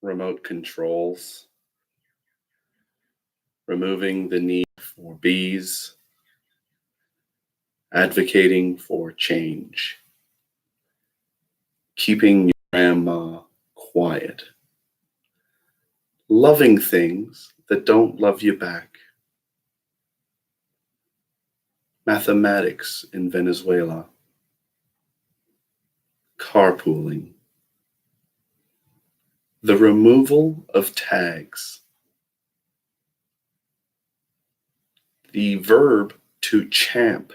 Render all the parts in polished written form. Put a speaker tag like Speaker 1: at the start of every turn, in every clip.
Speaker 1: remote controls, removing the need for bees, advocating for change, keeping your grandma quiet, loving things that don't love you back, mathematics in Venezuela, carpooling, the removal of tags, the verb to champ,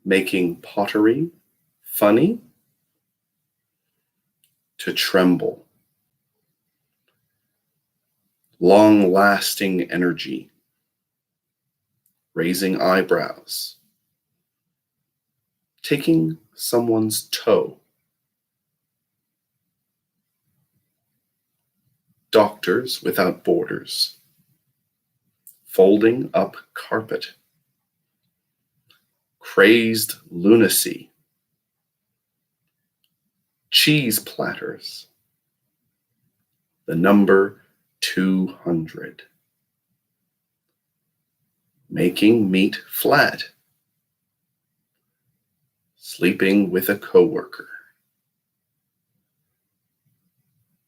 Speaker 1: making pottery funny, to tremble, long-lasting energy, raising eyebrows, taking someone's toe, Doctors Without Borders, folding up carpet, crazed lunacy, cheese platters, the number 200, making meat flat, sleeping with a coworker,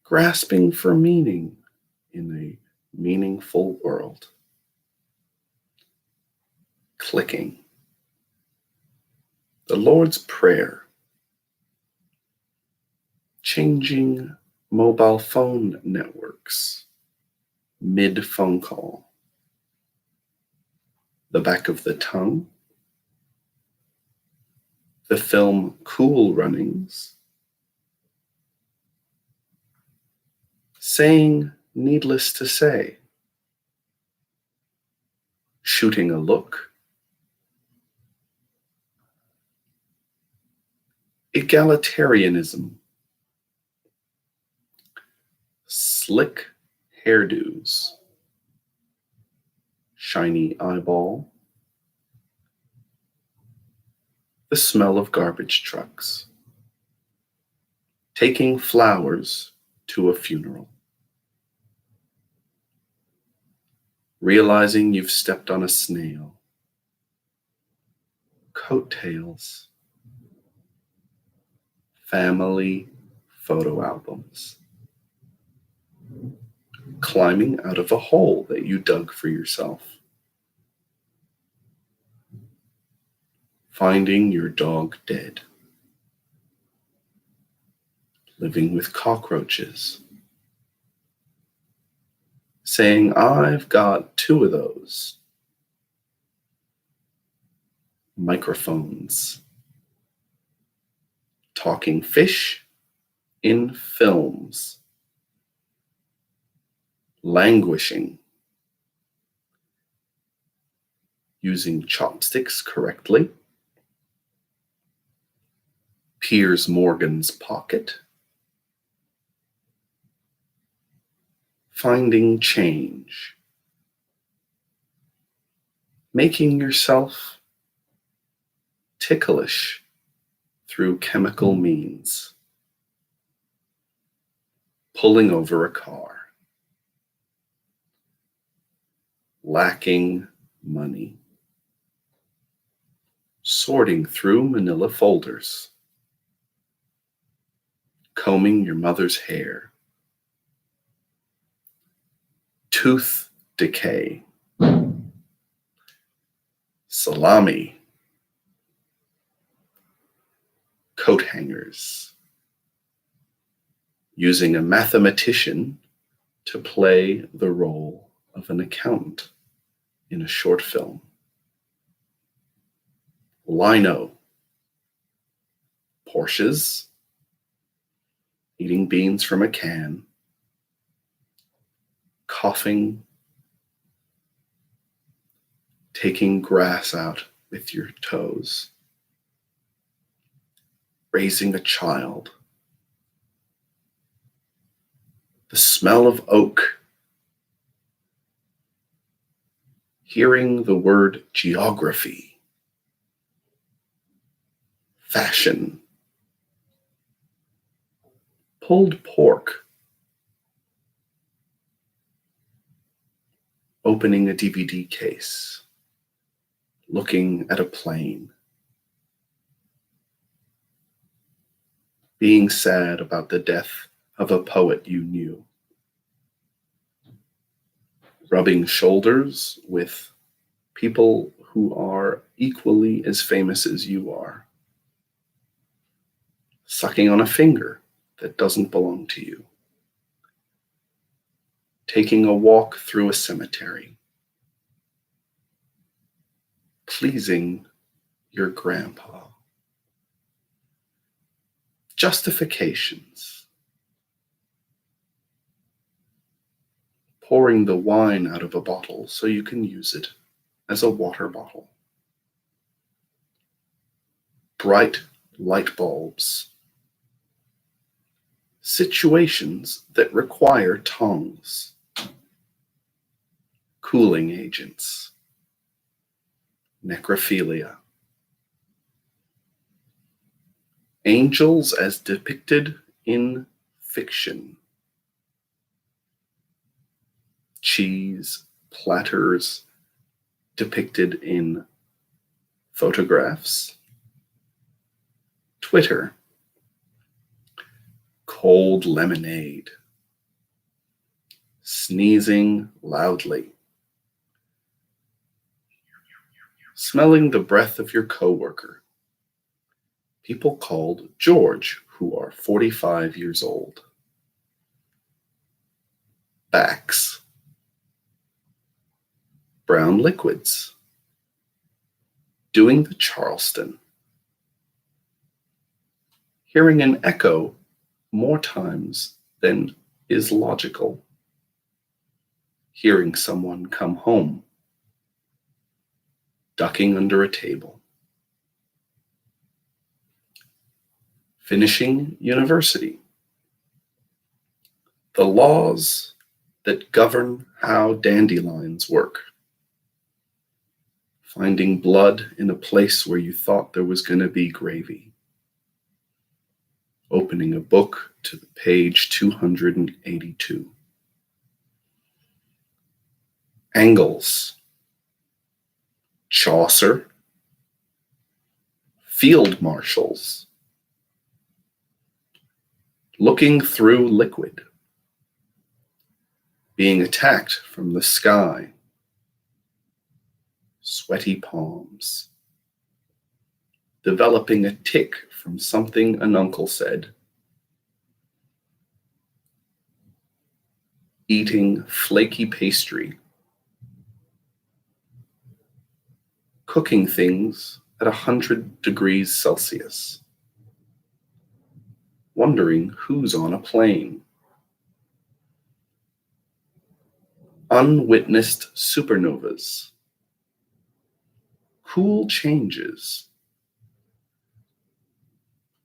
Speaker 1: grasping for meaning in a meaningful world, clicking, the Lord's Prayer, changing mobile phone networks mid-phone call, the back of the tongue, the film Cool Runnings, saying needless to say, shooting a look, egalitarianism, slick hairdos, shiny eyeball, the smell of garbage trucks, taking flowers to a funeral, realizing you've stepped on a snail, coattails, family photo albums, climbing out of a hole that you dug for yourself, finding your dog dead, living with cockroaches, saying, I've got 2 of those, microphones, talking fish in films, languishing, using chopsticks correctly, Piers Morgan's pocket, finding change, making yourself ticklish through chemical means, pulling over a car, lacking money, sorting through manila folders, combing your mother's hair, tooth decay, salami, coat hangers, using a mathematician to play the role of an accountant in a short film, lino, Porsches, eating beans from a can, coughing, taking grass out with your toes, raising a child, the smell of oak, hearing the word geography, fashion, pulled pork, opening a DVD case, looking at a plane, being sad about the death of a poet you knew, rubbing shoulders with people who are equally as famous as you are, sucking on a finger that doesn't belong to you, taking a walk through a cemetery, pleasing your grandpa. Justifications. Pouring the wine out of a bottle so you can use it as a water bottle. Bright light bulbs. Situations that require tongs. Cooling agents. Necrophilia. Angels as depicted in fiction. Cheese platters depicted in photographs. Twitter. Cold lemonade. Sneezing loudly. Smelling the breath of your coworker. People called George who are 45 years old. Backs. Brown liquids. Doing the Charleston. Hearing an echo more times than is logical. Hearing someone come home. Ducking under a table. Finishing university. The laws that govern how dandelions work. Finding blood in a place where you thought there was going to be gravy. Opening a book to the page 282. Angles. Chaucer. Field marshals. Looking through liquid. Being attacked from the sky. Sweaty palms. Developing a tic from something an uncle said. Eating flaky pastry. Cooking things at 100 degrees Celsius. Wondering who's on a plane. Unwitnessed supernovas. Cool changes.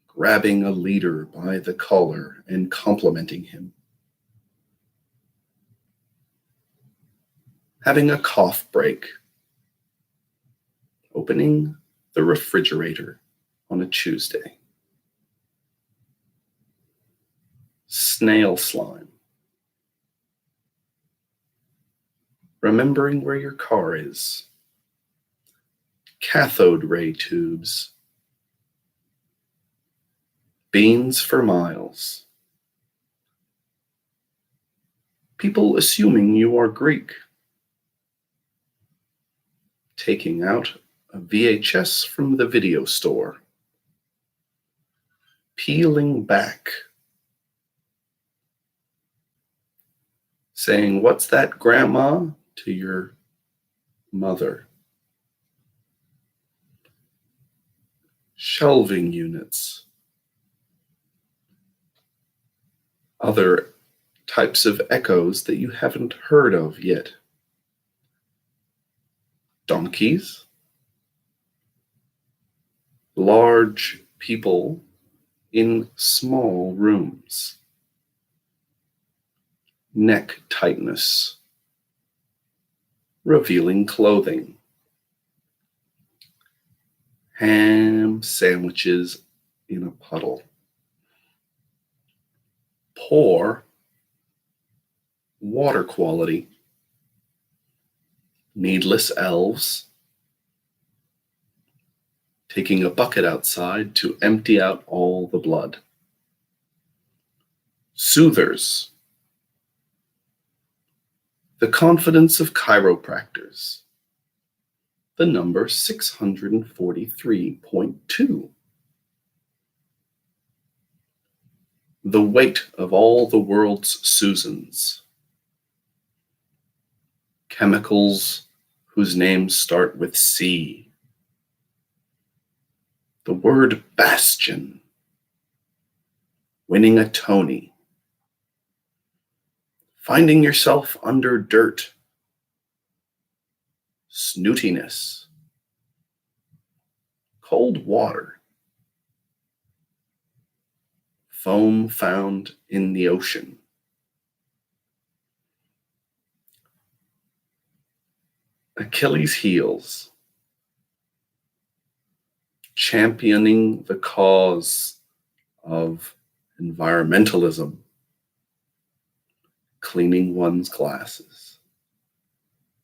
Speaker 1: Grabbing a leader by the collar and complimenting him. Having a cough break. Opening the refrigerator on a Tuesday. Snail slime. Remembering where your car is. Cathode ray tubes. Beans for miles. People assuming you are Greek. Taking out a VHS from the video store. Peeling back. Saying, "What's that, Grandma?" to your mother. Shelving units. Other types of echoes that you haven't heard of yet. Donkeys. Large people in small rooms. Neck tightness. Revealing clothing. Ham sandwiches in a puddle. Poor water quality. Needless elves taking a bucket outside to empty out all the blood. Soothers. The confidence of chiropractors. The number 643.2. The weight of all the world's Susans. Chemicals whose names start with C. The word bastion. Winning a Tony. Finding yourself under dirt. Snootiness. Cold water. Foam found in the ocean. Achilles' heels. Championing the cause of environmentalism. Cleaning one's glasses.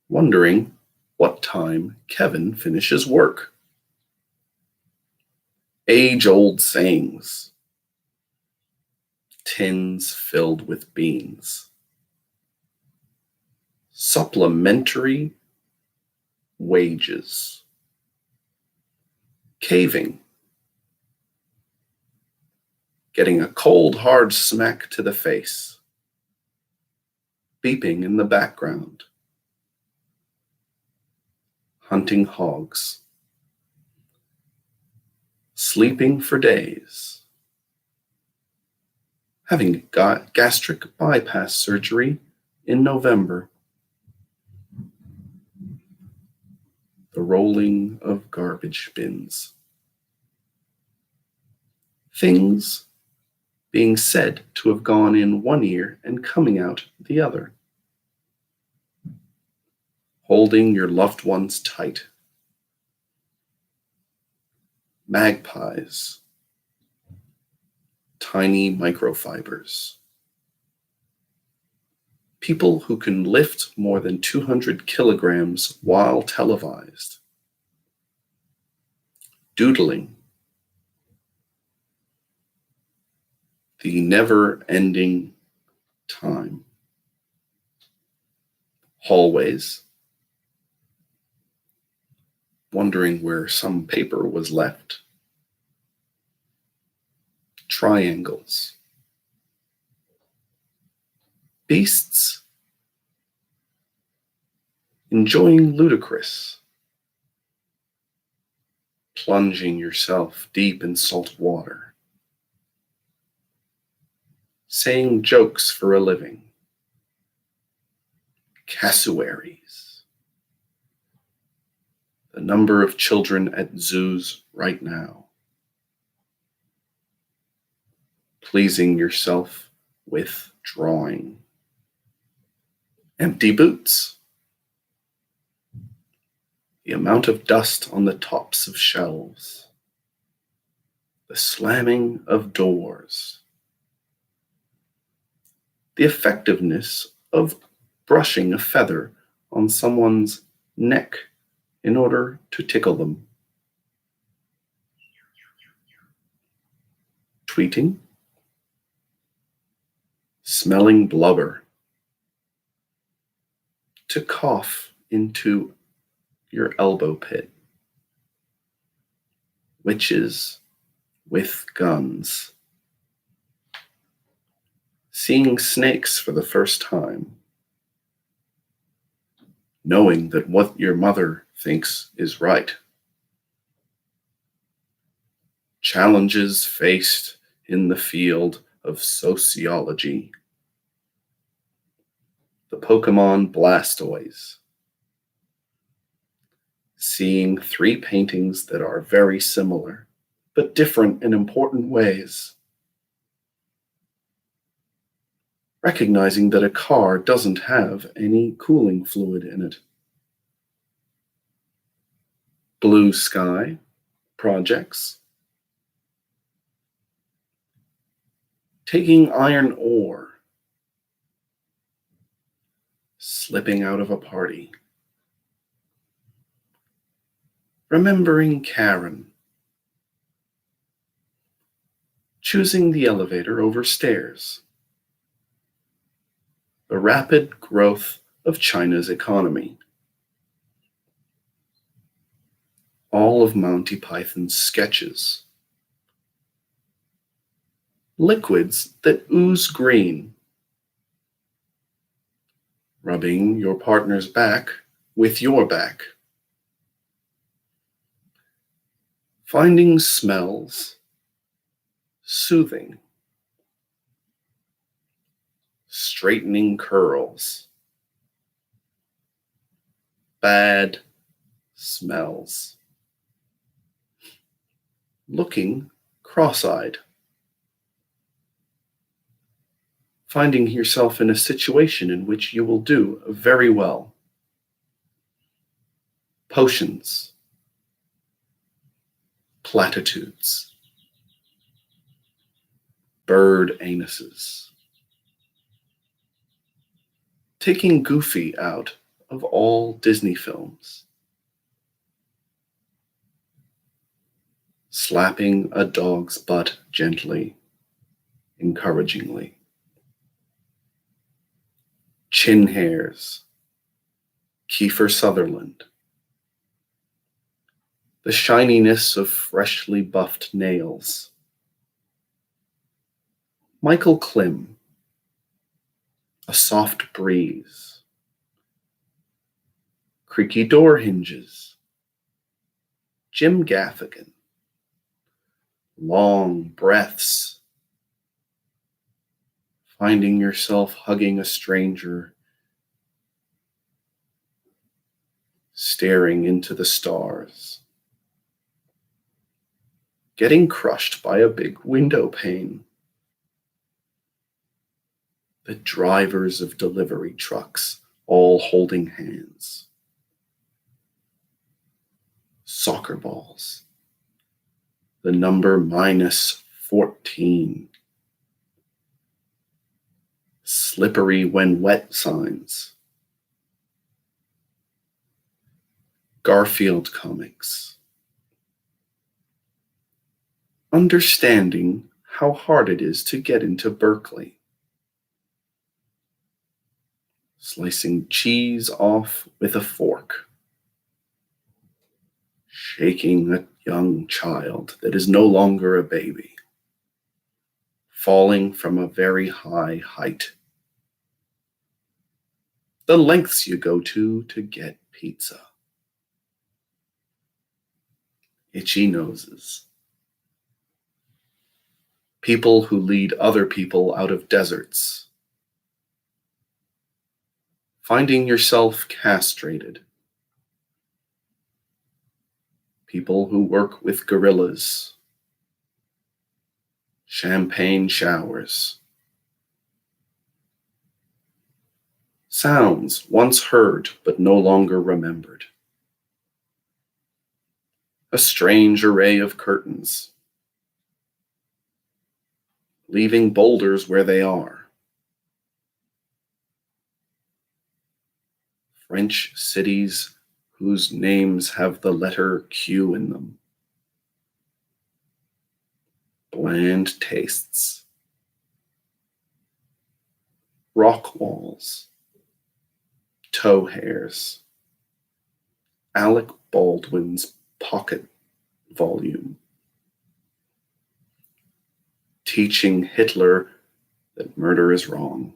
Speaker 1: Wondering what time Kevin finishes work. Age-old sayings. Tins filled with beans. Supplementary wages. Caving. Getting a cold, hard smack to the face. Beeping in the background. Hunting hogs. Sleeping for days. Having got gastric bypass surgery in November. The rolling of garbage bins. Things being said to have gone in one ear and coming out the other. Holding your loved ones tight. Magpies. Tiny microfibers. People who can lift more than 200 kilograms while televised. Doodling. The never-ending time. Hallways. Wondering where some paper was left. Triangles. Beasts. Enjoying ludicrous. Plunging yourself deep in salt water. Saying jokes for a living. Cassowaries. The number of children at zoos right now. Pleasing yourself with drawing. Empty boots. The amount of dust on the tops of shelves. The slamming of doors. The effectiveness of brushing a feather on someone's neck in order to tickle them. Tweeting. Smelling blubber. To cough into your elbow pit. Witches with guns. Seeing snakes for the first time. Knowing that what your mother thinks is right. Challenges faced in the field of sociology. The Pokemon Blastoise. Seeing 3 paintings that are very similar, but different in important ways. Recognizing that a car doesn't have any cooling fluid in it. Blue sky projects. taking iron ore, slipping out of a party, remembering Karen, choosing the elevator over stairs, the rapid growth of China's economy, all of Monty Python's sketches, liquids that ooze green, rubbing your partner's back with your back, finding smells soothing, straightening curls, bad smells, looking cross-eyed, finding yourself in a situation in which you will do very well. Potions, platitudes, bird anuses, taking Goofy out of all Disney films, slapping a dog's butt gently, encouragingly, chin hairs, Kiefer Sutherland, the shininess of freshly buffed nails, Michael Klim, a soft breeze, creaky door hinges, Jim Gaffigan, long breaths, finding yourself hugging a stranger, staring into the stars, getting crushed by a big window pane, the drivers of delivery trucks all holding hands, soccer balls, the number -14, slippery when wet signs, Garfield comics, understanding how hard it is to get into Berkeley, slicing cheese off with a fork, shaking a young child that is no longer a baby, falling from a very high height, the lengths you go to get pizza, itchy noses, people who lead other people out of deserts, finding yourself castrated, people who work with gorillas, champagne showers, sounds once heard but no longer remembered, a strange array of curtains, leaving boulders where they are, French cities whose names have the letter Q in them, bland tastes, rock walls, toe hairs, Alec Baldwin's pocket volume, teaching Hitler that murder is wrong,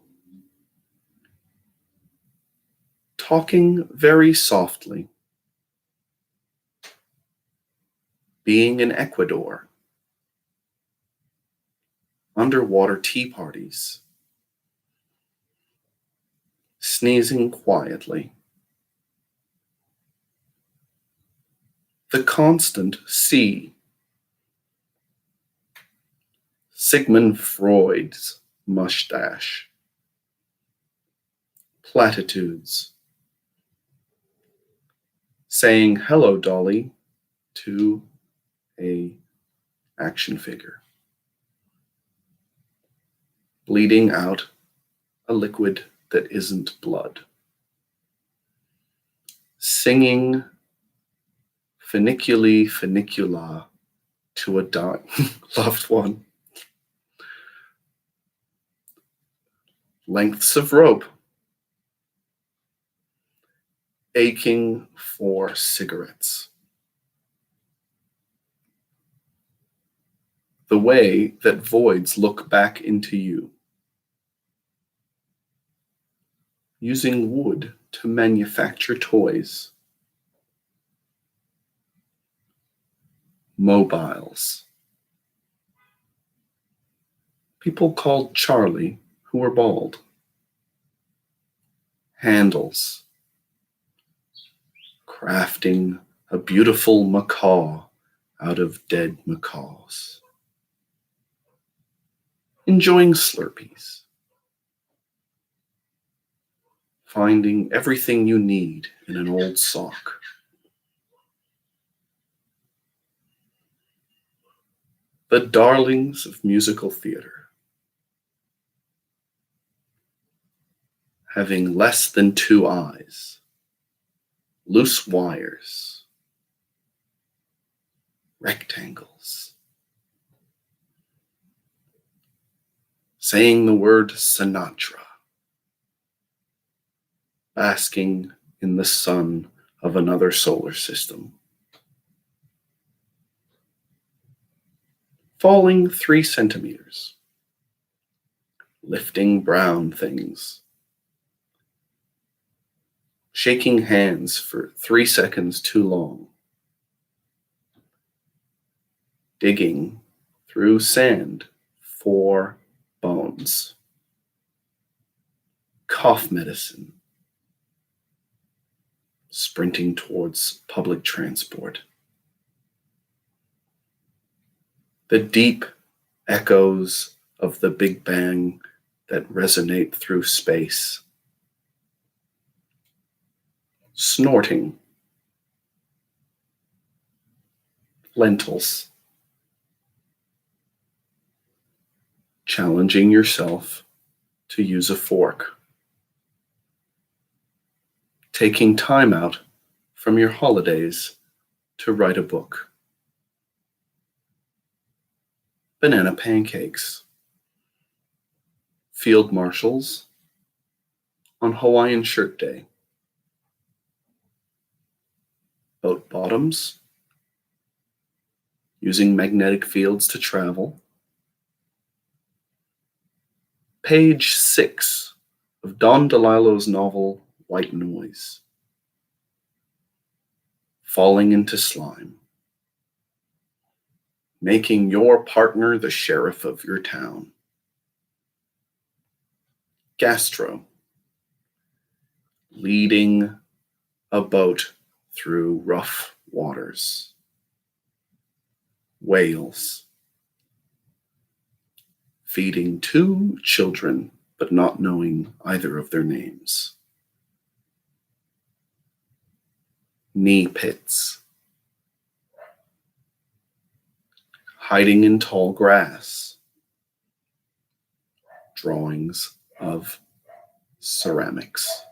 Speaker 1: talking very softly, being in Ecuador, underwater tea parties, sneezing quietly, the constant sea, Sigmund Freud's mustache, platitudes, saying hello, Dolly, to a action figure, bleeding out a liquid that isn't blood. Singing funiculi funicula to a dying loved one. Lengths of rope. Aching for cigarettes. The way that voids look back into you. Using wood to manufacture toys. Mobiles. People called Charlie who were bald. Handles. Crafting a beautiful macaw out of dead macaws. Enjoying Slurpees. Finding everything you need in an old sock. The darlings of musical theater. Having less than 2 eyes. Loose wires. Rectangles. Saying the word Sinatra. Basking in the sun of another solar system. Falling 3 centimeters. Lifting brown things. Shaking hands for 3 seconds too long. Digging through sand for bones. Cough medicine. Sprinting towards public transport. The deep echoes of the Big Bang that resonate through space. Snorting. Lentils. Challenging yourself to use a fork. Taking time out from your holidays to write a book. Banana pancakes. Field marshals on Hawaiian Shirt Day. Boat bottoms. Using magnetic fields to travel. Page 6 of Don DeLillo's novel White Noise. Falling into slime. Making your partner the sheriff of your town. Gastro. Leading a boat through rough waters. Whales. Feeding 2 children, but not knowing either of their names. Knee pits. Hiding in tall grass. Drawings of ceramics.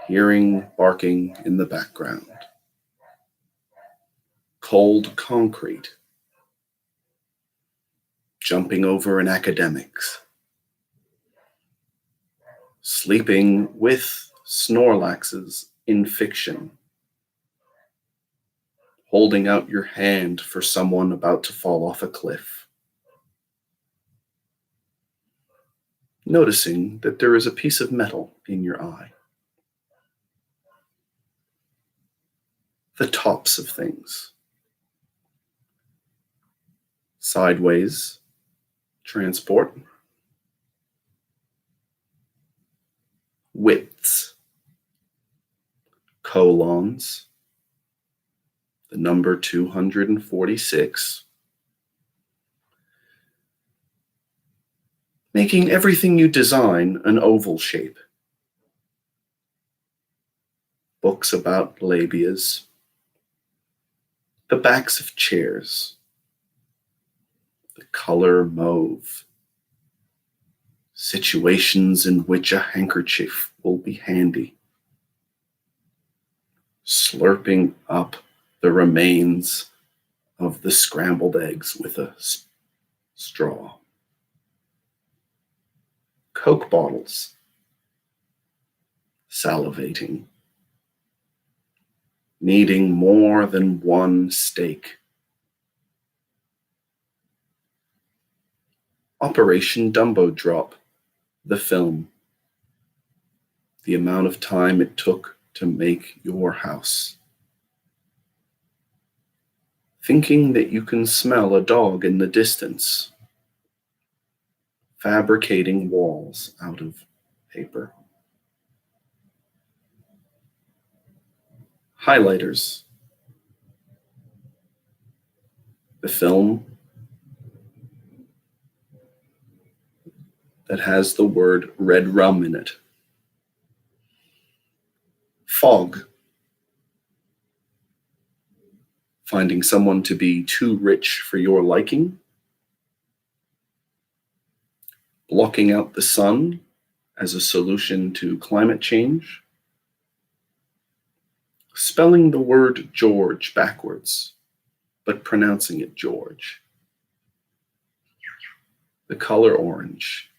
Speaker 1: Hearing barking in the background. Cold concrete. Jumping over an academics. Sleeping with Snorlaxes in fiction. Holding out your hand for someone about to fall off a cliff. Noticing that there is a piece of metal in your eye. The tops of things. Sideways. Transport. Widths. Colons. The number 246. Making everything you design an oval shape. Books about labias. The backs of chairs. The color mauve. situations in which a handkerchief will be handy, slurping up the remains of the scrambled eggs with a straw. Coke bottles, salivating, needing more than one steak. Operation Dumbo Drop, the film, the amount of time it took to make your house. Thinking that you can smell a dog in the distance, fabricating walls out of paper. Highlighters, the film that has the word red rum in it. Fog, finding someone to be too rich for your liking. Blocking out the sun as a solution to climate change. Spelling the word George backwards, but pronouncing it George. The color orange.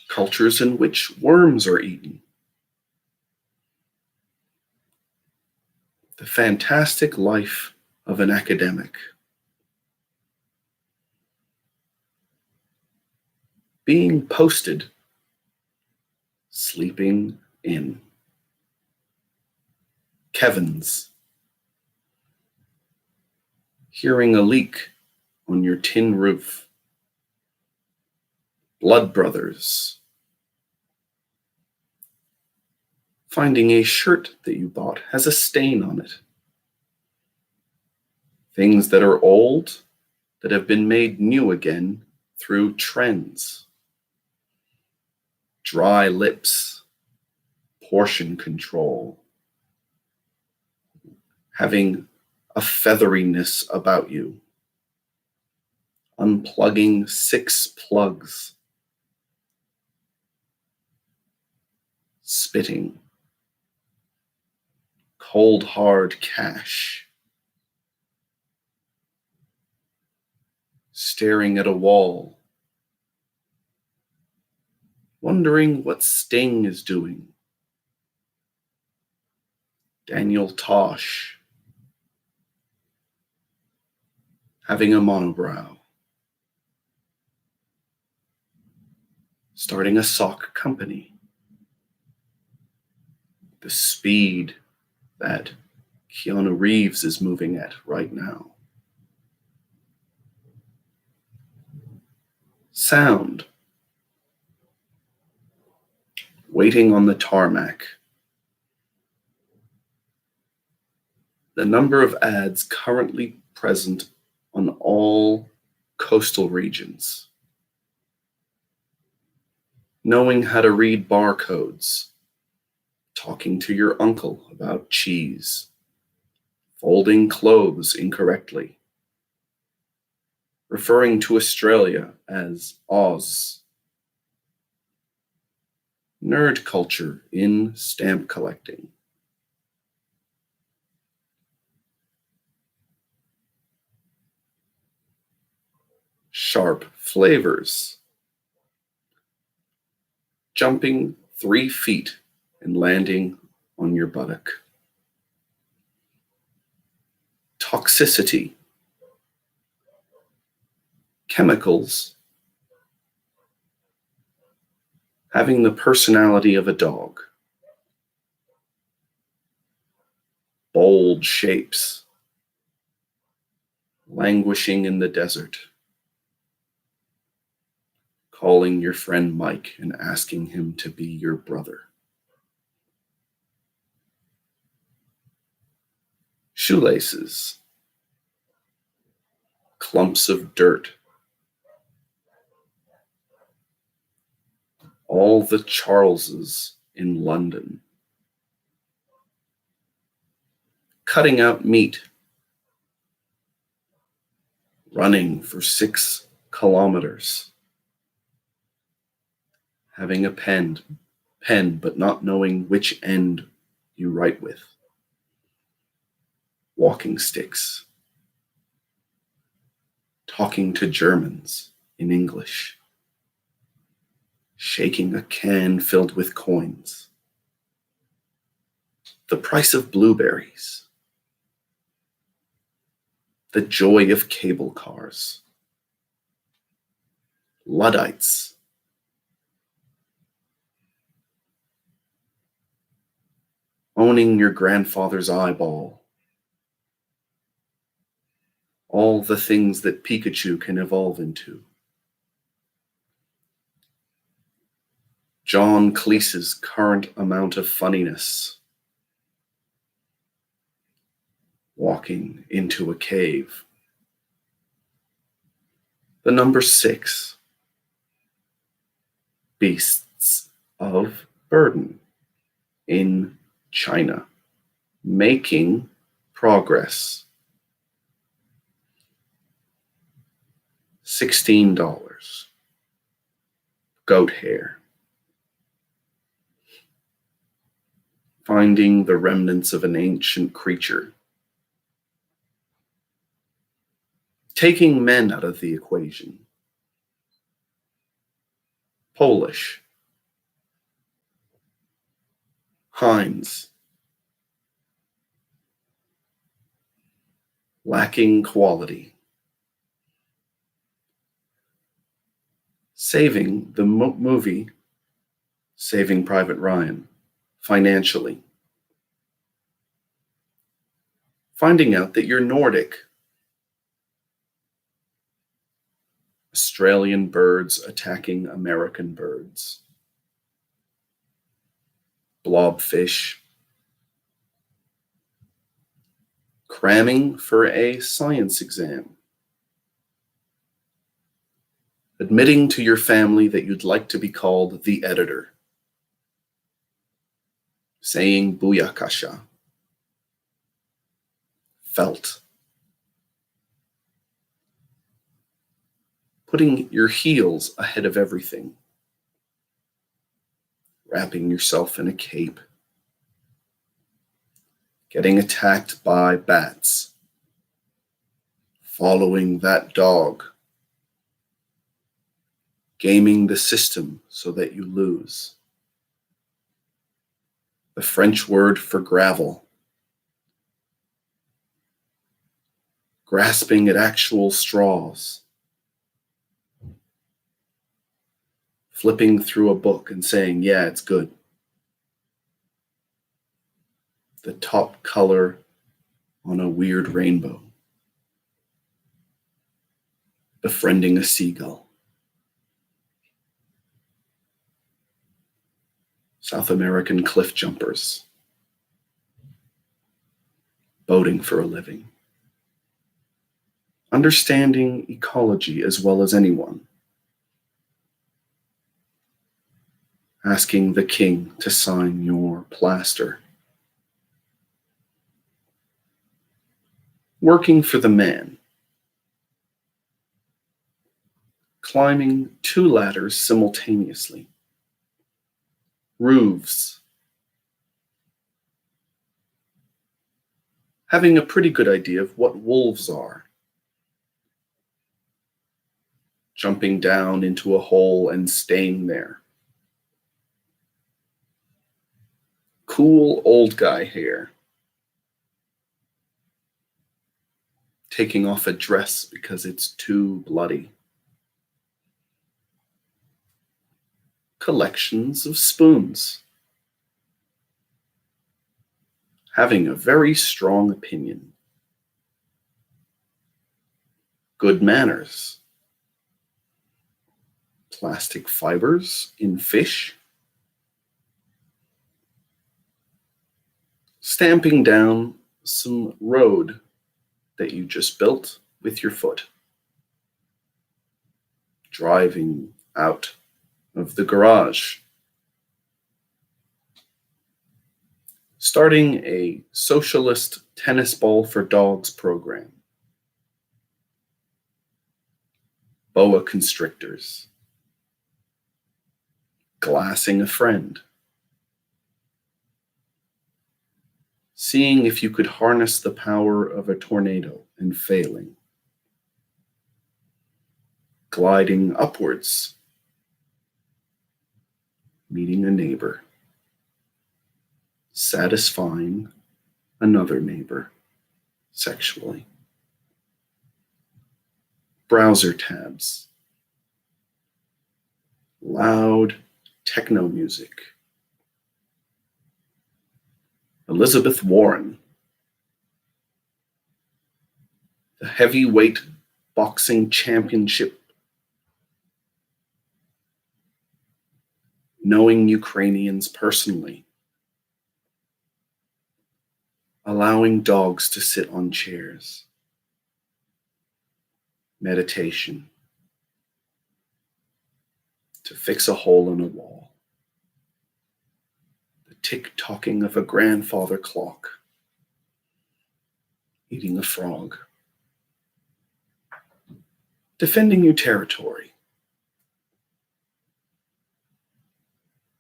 Speaker 1: Cultures in which worms are eaten. The fantastic life of an academic. Being posted. Sleeping in. Kevin's. Hearing a leak on your tin roof. Blood brothers. Finding a shirt that you bought has a stain on it. Things that are old that have been made new again through trends. Dry lips, portion control, having a featheriness about you, unplugging 6 plugs, spitting, cold hard cash, staring at a wall, wondering what Sting is doing. Daniel Tosh, having a monobrow. Starting a sock company. The speed that Keanu Reeves is moving at right now. Sound. Waiting on the tarmac. The number of ads currently present on all coastal regions. Knowing how to read barcodes. Talking to your uncle about cheese. Folding clothes incorrectly. Referring to Australia as Oz. Nerd culture in stamp collecting. Sharp flavors. Jumping 3 feet and landing on your buttock. Toxicity. Chemicals. Having the personality of a dog. Bold shapes. Languishing in the desert. Calling your friend Mike and asking him to be your brother. Shoelaces. Clumps of dirt. All the Charleses in London. Cutting out meat. Running for 6 kilometers. having a pen but not knowing which end you write with. Walking sticks. Talking to Germans in English. Shaking a can filled with coins. The price of blueberries. The joy of cable cars. Luddites. Owning your grandfather's eyeball. All the things that Pikachu can evolve into. John Cleese's current amount of funniness. Walking into a cave. The number 6. Beasts of burden in China. Making progress. $16. Goat hair. Finding the remnants of an ancient creature. Taking men out of the equation. Polish. Heinz. Lacking quality. Saving the movie Saving Private Ryan financially. Finding out that you're Nordic. Australian birds attacking American birds. Blobfish. Cramming for a science exam. Admitting to your family that you'd like to be called the editor. Saying booyakasha. Felt. Putting your heels ahead of everything. Wrapping yourself in a cape. Getting attacked by bats. Following that dog. Gaming the system so that you lose. The French word for gravel. Grasping at actual straws. Flipping through a book and saying, yeah, it's good. The top color on a weird rainbow. Befriending a seagull. South American cliff jumpers. Boating for a living. Understanding ecology as well as anyone. Asking the king to sign your plaster. Working for the man. Climbing 2 ladders simultaneously. Roofs. Having a pretty good idea of what wolves are. Jumping down into a hole and staying there. Cool old guy hair. Taking off a dress because it's too bloody. Collections of spoons. Having a very strong opinion. Good manners. Plastic fibers in fish. Stamping down some road that you just built with your foot. Driving out of the garage. Starting a socialist tennis ball for dogs program. Boa constrictors. glassing a friend, seeing if you could harness the power of a tornado and failing, gliding upwards, meeting a neighbor, satisfying another neighbor sexually, browser tabs, loud techno music, Elizabeth Warren, the heavyweight boxing championship, knowing Ukrainians personally, allowing dogs to sit on chairs, meditation, to fix a hole in a wall, the tick-tocking of a grandfather clock, eating a frog, defending your territory,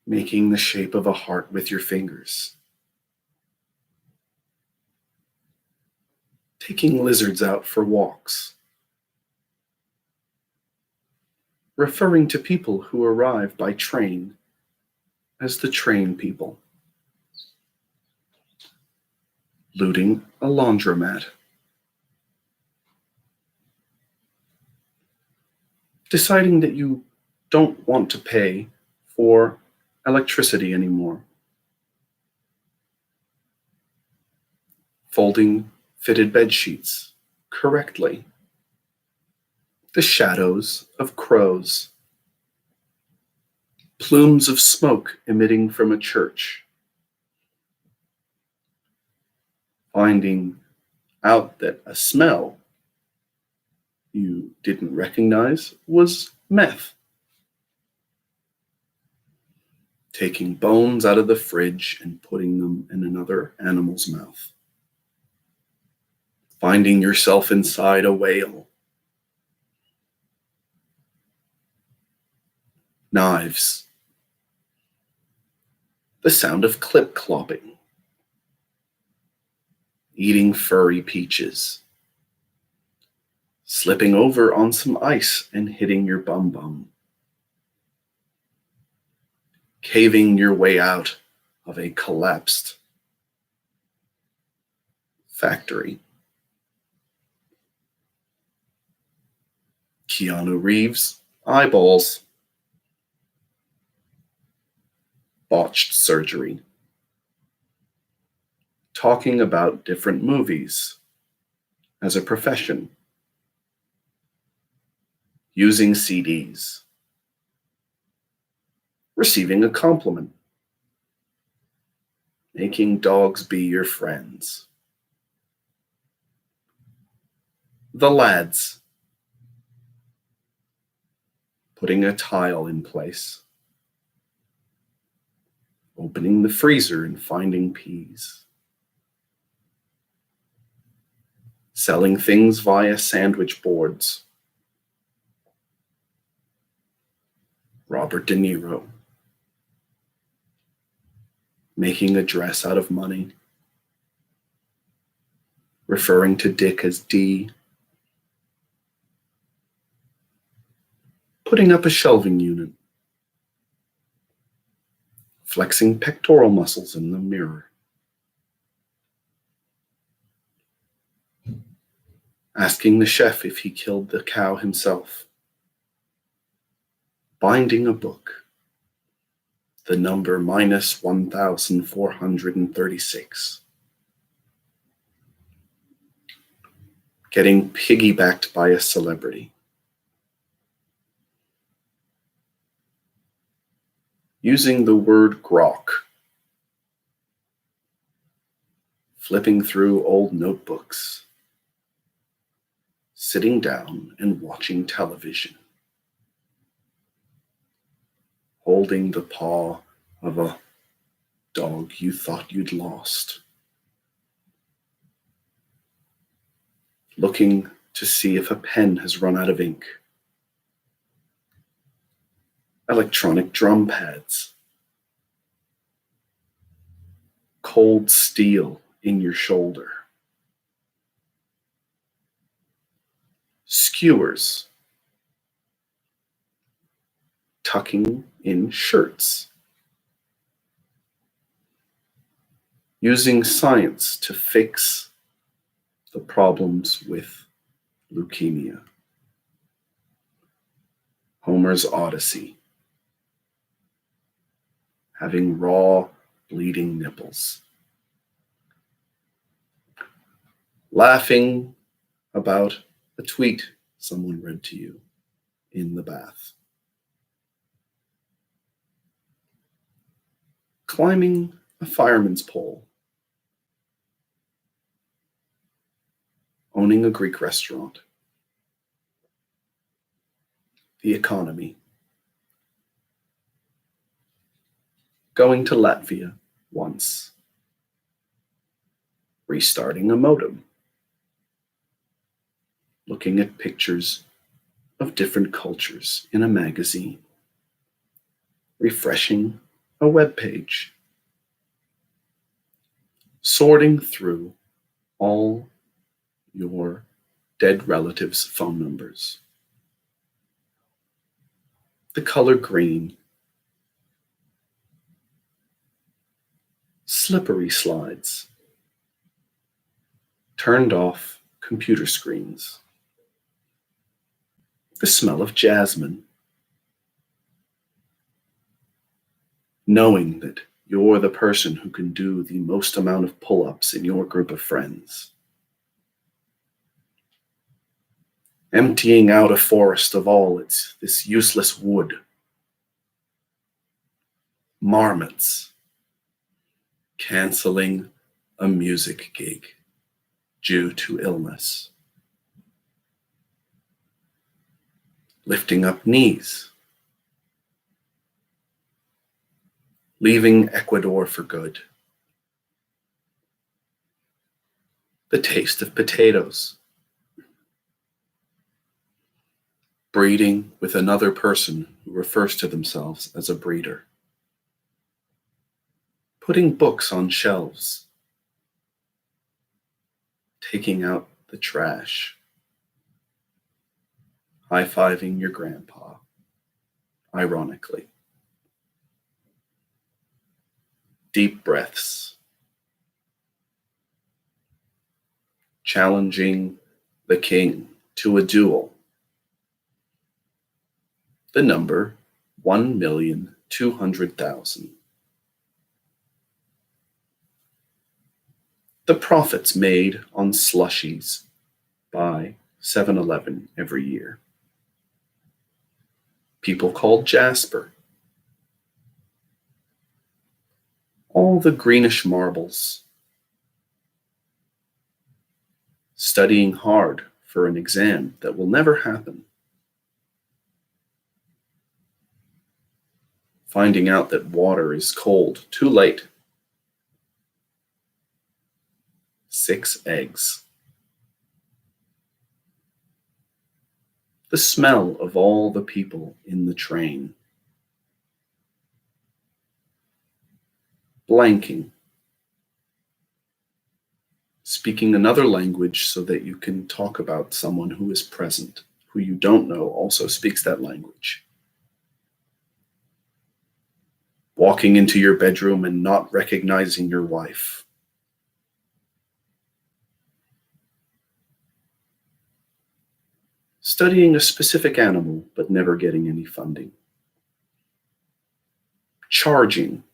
Speaker 1: making the shape of a heart with your fingers, taking lizards out for walks, referring to people who arrive by train as the train people, looting a laundromat, deciding that you don't want to pay for electricity anymore, folding fitted bed sheets correctly, the shadows of crows, plumes of smoke emitting from a church, finding out that a smell you didn't recognize was meth, taking bones out of the fridge and putting them in another animal's mouth, finding yourself inside a whale, knives, the sound of clip-clopping, eating furry peaches, slipping over on some ice and hitting your bum-bum, caving your way out of a collapsed factory. Keanu Reeves, eyeballs, botched surgery, talking about different movies as a profession, using CDs, receiving a compliment, making dogs be your friends. The lads, putting a tile in place, opening the freezer and finding peas, selling things via sandwich boards. Robert De Niro, making a dress out of money, referring to Dick as D, putting up a shelving unit, flexing pectoral muscles in the mirror, asking the chef if he killed the cow himself, binding a book, the number minus 1436, getting piggybacked by a celebrity, using the word grok, flipping through old notebooks, sitting down and watching television, holding the paw of a dog you thought you'd lost, looking to see if a pen has run out of ink, electronic drum pads, cold steel in your shoulder, skewers, tucking in shirts, using science to fix the problems with leukemia. Homer's Odyssey, having raw, bleeding nipples. Laughing about a tweet someone read to you in the bath. Climbing a fireman's pole. Owning a Greek restaurant. The economy. Going to Latvia once. Restarting a modem. Looking at pictures of different cultures in a magazine. Refreshing a web page. Sorting through all your dead relatives' phone numbers. The color green. Slippery slides. Turned off computer screens. The smell of jasmine. Knowing that you're the person who can do the most amount of pull-ups in your group of friends. Emptying out a forest of all this useless wood. Marmots. Canceling a music gig due to illness. Lifting up knees. Leaving Ecuador for good. The taste of potatoes. Breeding with another person who refers to themselves as a breeder. Putting books on shelves. Taking out the trash. High-fiving your grandpa, ironically. Deep breaths. Challenging the king to a duel. The number 1,200,000. The profits made on slushies by 7-Eleven every year. People called Jasper. All the greenish marbles. Studying hard for an exam that will never happen. Finding out that water is cold too late. 6 eggs. The smell of all the people in the train. Blanking. Speaking another language so that you can talk about someone who is present, who you don't know also speaks that language. Walking into your bedroom and not recognizing your wife. Studying a specific animal but never getting any funding. Charging.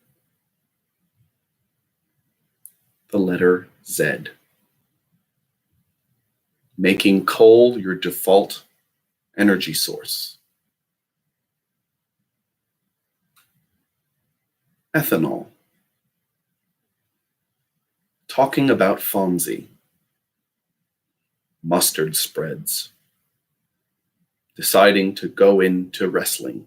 Speaker 1: The letter Z. Making coal your default energy source. Ethanol. Talking about Fonzie. Mustard spreads. Deciding to go into wrestling.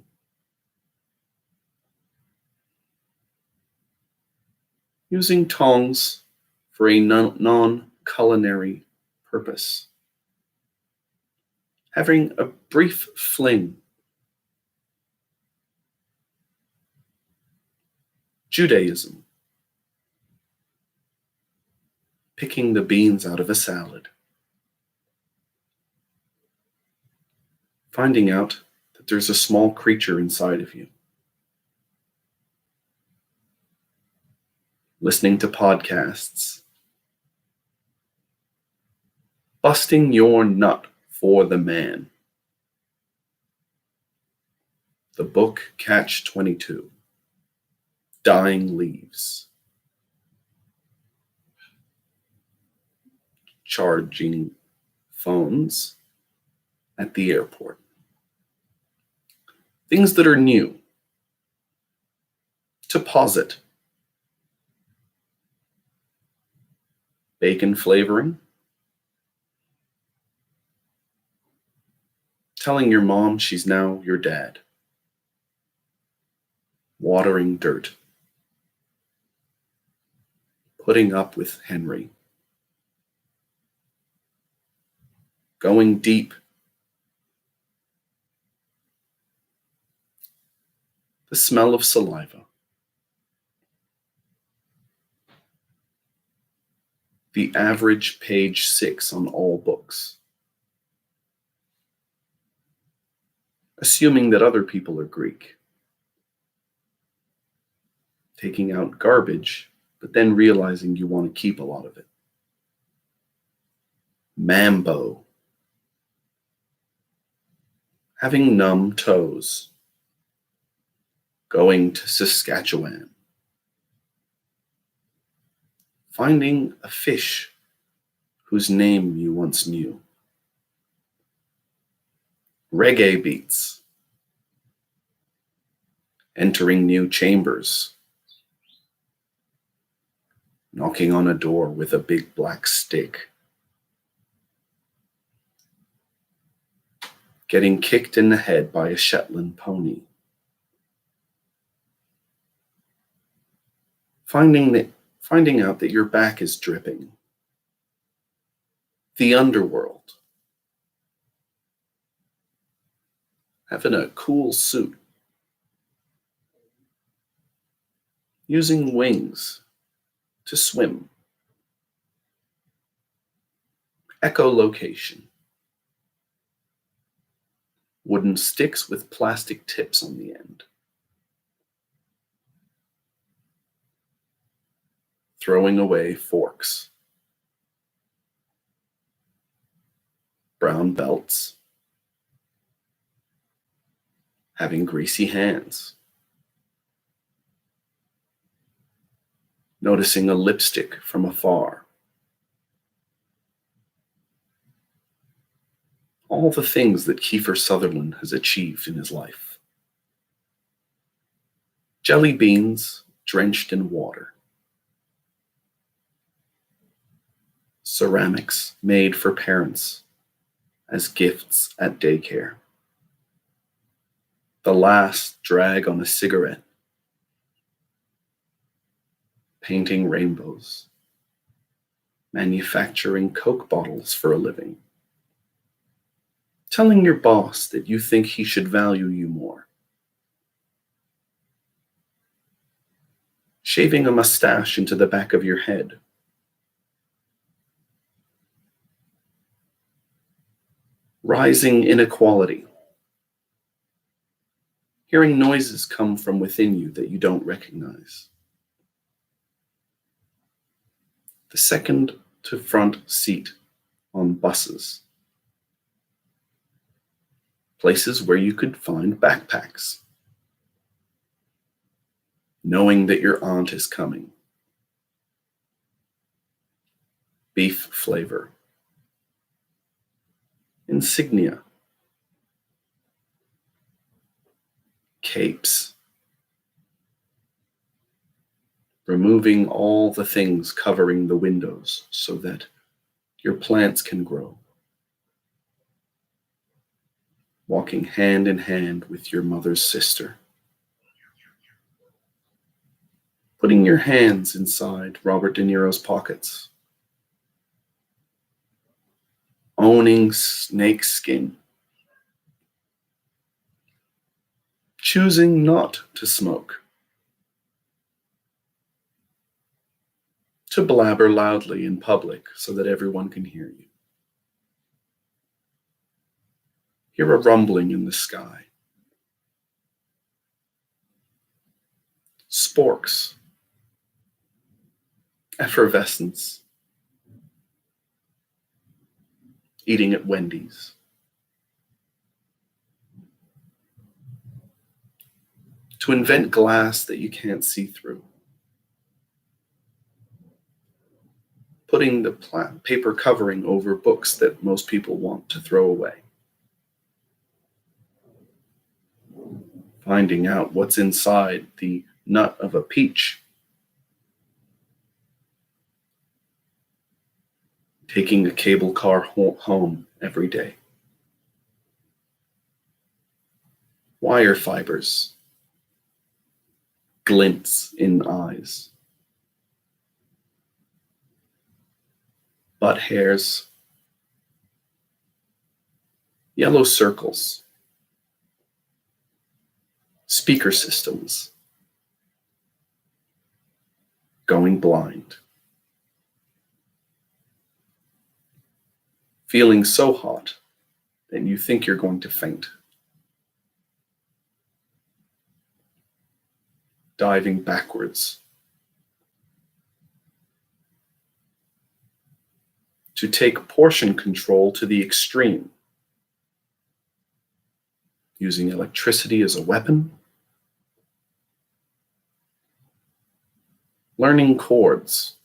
Speaker 1: Using tongs for a non-culinary purpose. Having a brief fling Judaism. Picking the beans out of a salad. Finding out that there's a small creature inside of you. Listening to podcasts. Busting your nut for the man. The book Catch-22. Dying leaves. Charging phones at the airport. Things that are new. To pause it. Bacon flavoring. Telling your mom she's now your dad. Watering dirt. Putting up with Henry. Going deep. The smell of saliva. The average page 6 on all books. Assuming that other people are Greek. Taking out garbage, but then realizing you want to keep a lot of it. Mambo. Having numb toes. Going to Saskatchewan. Finding a fish whose name you once knew. Reggae beats. Entering new chambers. Knocking on a door with a big black stick. Getting kicked in the head by a Shetland pony. Finding out that your back is dripping. The underworld. Having a cool suit. Using wings to swim. Echolocation. Wooden sticks with plastic tips on the end. Throwing away forks. Brown belts. Having greasy hands. Noticing a lipstick from afar. All the things that Kiefer Sutherland has achieved in his life. Jelly beans drenched in water. Ceramics made for parents as gifts at daycare. The last drag on a cigarette. Painting rainbows. Manufacturing Coke bottles for a living. Telling your boss that you think he should value you more. Shaving a mustache into the back of your head. Rising inequality. Hearing noises come from within you that you don't recognize. The second to front seat on buses. Places where you could find backpacks. Knowing that your aunt is coming. Beef flavor. Insignia. Capes. Removing all the things covering the windows so that your plants can grow. Walking hand in hand with your mother's sister. Putting your hands inside Robert De Niro's pockets. Owning snake skin. Choosing not to smoke. to blabber loudly in public so that everyone can hear you. Hear a rumbling in the sky. Sporks. Effervescence. Eating at Wendy's. To invent glass that you can't see through. Putting the paper covering over books that most people want to throw away. Finding out what's inside the nut of a peach. Taking a cable car home every day. Wire fibers. Glints in eyes. Butt hairs. Yellow circles. Speaker systems. Going blind. Feeling so hot that you think you're going to faint. Diving backwards. To take portion control to the extreme. Using electricity as a weapon. Learning chords.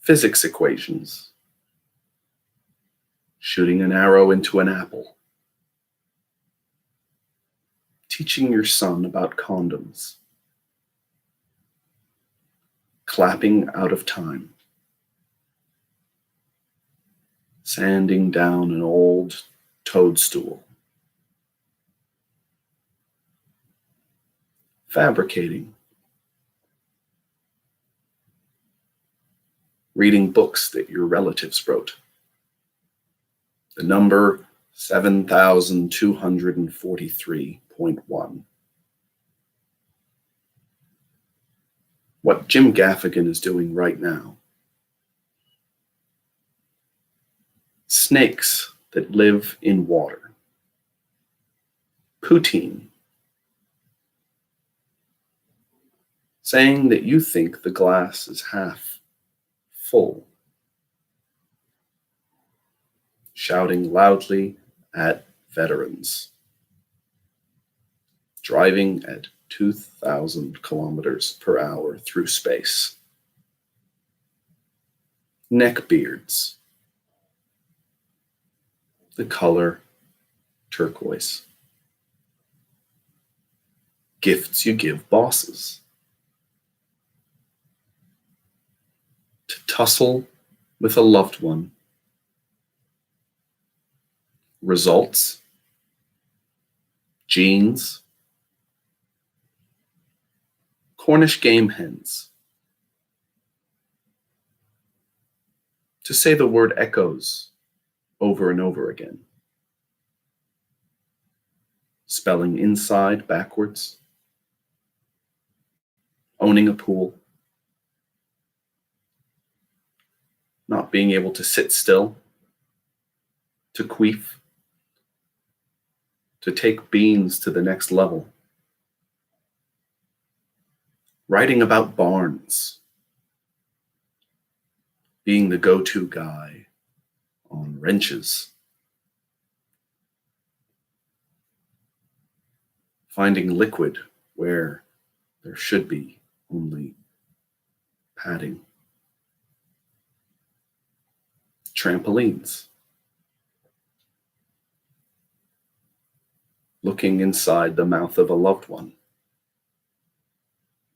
Speaker 1: Physics equations. Shooting an arrow into an apple. Teaching your son about condoms. Clapping out of time. Sanding down an old toadstool. Fabricating. Reading books that your relatives wrote. The number 7243.1. What Jim Gaffigan is doing right now. Snakes that live in water. Poutine. Saying that you think the glass is half full. Shouting loudly at veterans. Driving at 2,000 kilometers per hour through space. Neckbeards. The color turquoise. Gifts you give bosses. To tussle with a loved one. Results. Genes. Cornish game hens. To say the word echoes over and over again. Spelling inside backwards. Owning a pool. Not being able to sit still. To queef. To take beans to the next level. Writing about barns. Being the go-to guy on wrenches. Finding liquid where there should be only padding. Trampolines. Looking inside the mouth of a loved one.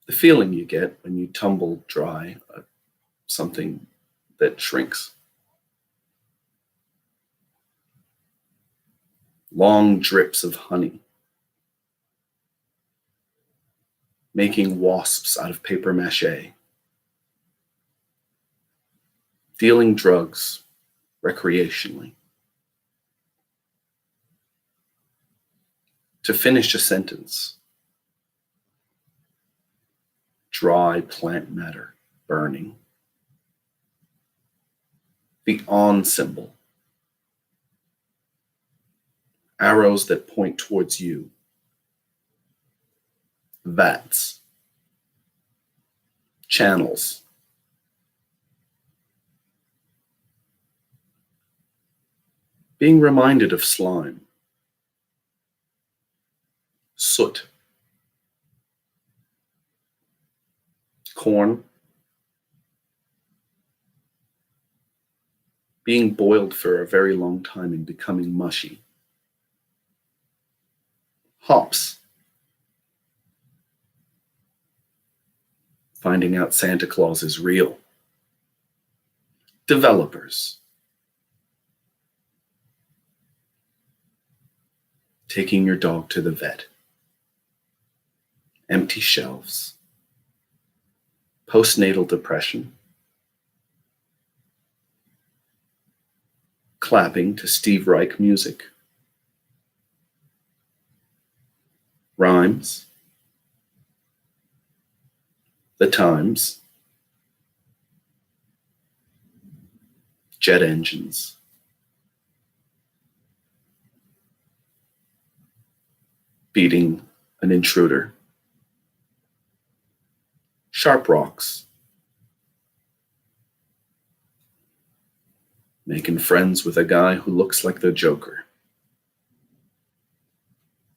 Speaker 1: The feeling you get when you tumble dry something that shrinks. Long drips of honey. Making wasps out of paper mache. Dealing drugs recreationally. To finish a sentence. dry plant matter burning. The on symbol. Arrows that point towards you. Vats. Channels. Being reminded of slime. Soot. Corn. Being boiled for a very long time and becoming mushy. Hops. Finding out Santa Claus is real. Developers. Taking your dog to the vet. Empty shelves. Postnatal depression. Clapping to Steve Reich music. Rhymes. The Times. Jet engines. Beating an intruder. Sharp rocks. Making friends with a guy who looks like the Joker.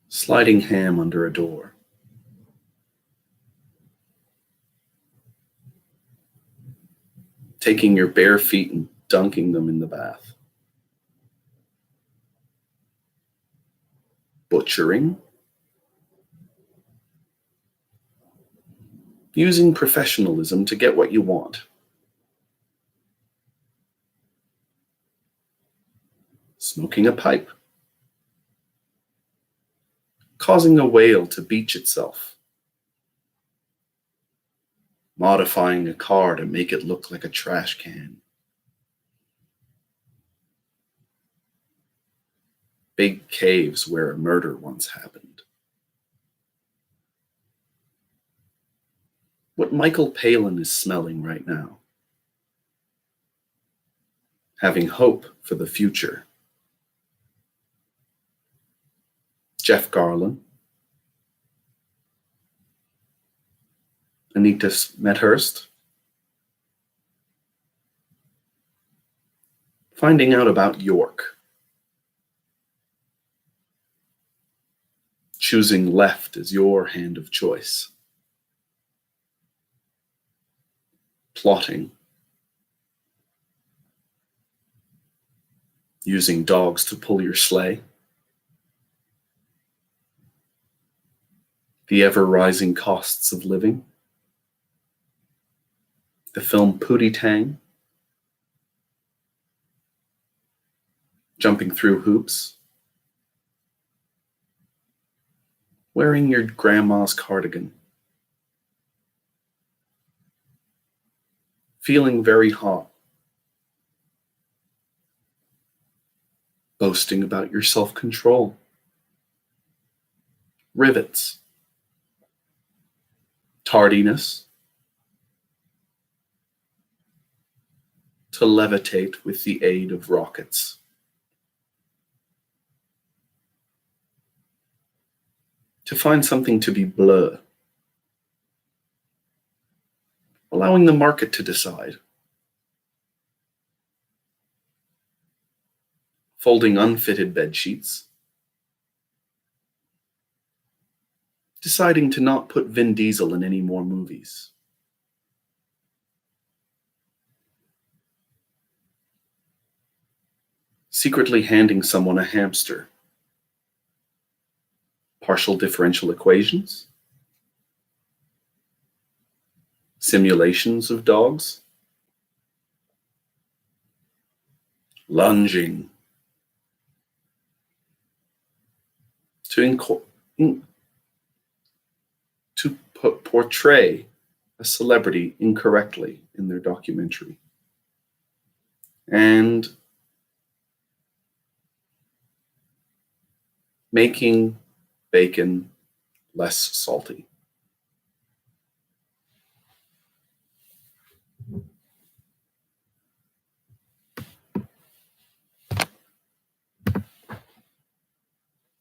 Speaker 1: Sliding ham under a door. Taking your bare feet and dunking them in the bath. Butchering. Using professionalism to get what you want. Smoking a pipe. Causing a whale to beach itself. Modifying a car to make it look like a trash can. Big caves where a murder once happened. What Michael Palin is smelling right now. Having hope for the future. Jeff Garlin. Anita Smethurst. Finding out about York. Choosing left as your hand of choice. Plotting. Using dogs to pull your sleigh. The ever-rising costs of living. The film Pootie Tang. Jumping through hoops. Wearing your grandma's cardigan. Feeling very hot. Boasting about your self-control. Rivets. Tardiness. To levitate with the aid of rockets. To find something to be bleu. Allowing the market to decide. Folding unfitted bed sheets. Deciding to not put Vin Diesel in any more movies. Secretly handing someone a hamster. Partial differential equations. Simulations of dogs. Lunging. To portray a celebrity incorrectly in their documentary. And making bacon less salty.